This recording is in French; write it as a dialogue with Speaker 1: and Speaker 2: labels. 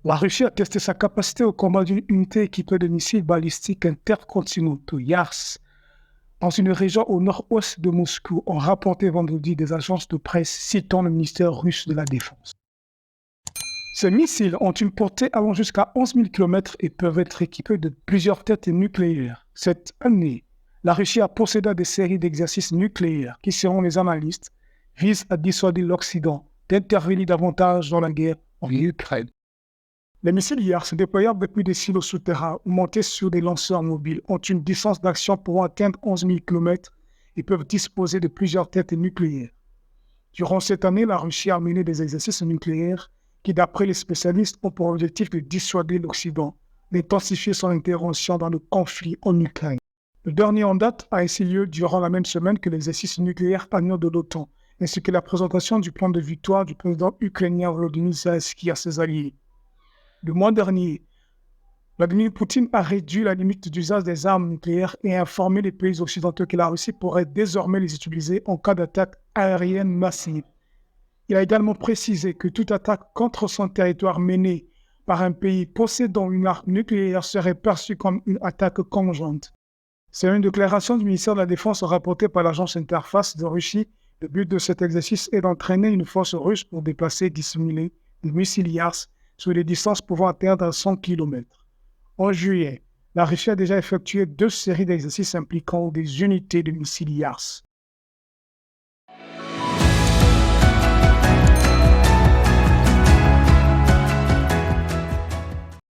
Speaker 1: La Russie a testé sa capacité au combat d'une unité équipée de missiles balistiques intercontinentaux YARS dans une région au nord-ouest de Moscou, ont rapporté vendredi des agences de presse citant le ministère russe de la Défense. Ces missiles ont une portée allant jusqu'à 11 000 km et peuvent être équipés de plusieurs têtes nucléaires. Cette année, la Russie a procédé à des séries d'exercices nucléaires qui, selon les analystes, visent à dissuader l'Occident d'intervenir davantage dans la guerre en Ukraine. Les missiles YARS, déployables depuis des silos souterrains ou montés sur des lanceurs mobiles, ont une distance d'action pouvant atteindre 11 000 km et peuvent disposer de plusieurs têtes nucléaires. Durant cette année, la Russie a mené des exercices nucléaires qui, d'après les spécialistes, ont pour objectif de dissuader l'Occident d'intensifier son intervention dans le conflit en Ukraine. Le dernier en date a ainsi lieu durant la même semaine que l'exercice nucléaire annuel de l'OTAN, ainsi que la présentation du plan de victoire du président ukrainien Volodymyr Zelensky à ses alliés. Le mois dernier, Vladimir Poutine a réduit la limite d'usage des armes nucléaires et a informé les pays occidentaux que la Russie pourrait désormais les utiliser en cas d'attaque aérienne massive. Il a également précisé que toute attaque contre son territoire menée par un pays possédant une arme nucléaire serait perçue comme une attaque conjointe. C'est une déclaration du ministère de la Défense rapportée par l'agence Interface de Russie. Le but de cet exercice est d'entraîner une force russe pour déplacer et dissimuler des missiles YARS sur des distances pouvant atteindre 100 km. En juillet, la Russie a déjà effectué 2 séries d'exercices impliquant des unités de missiles YARS.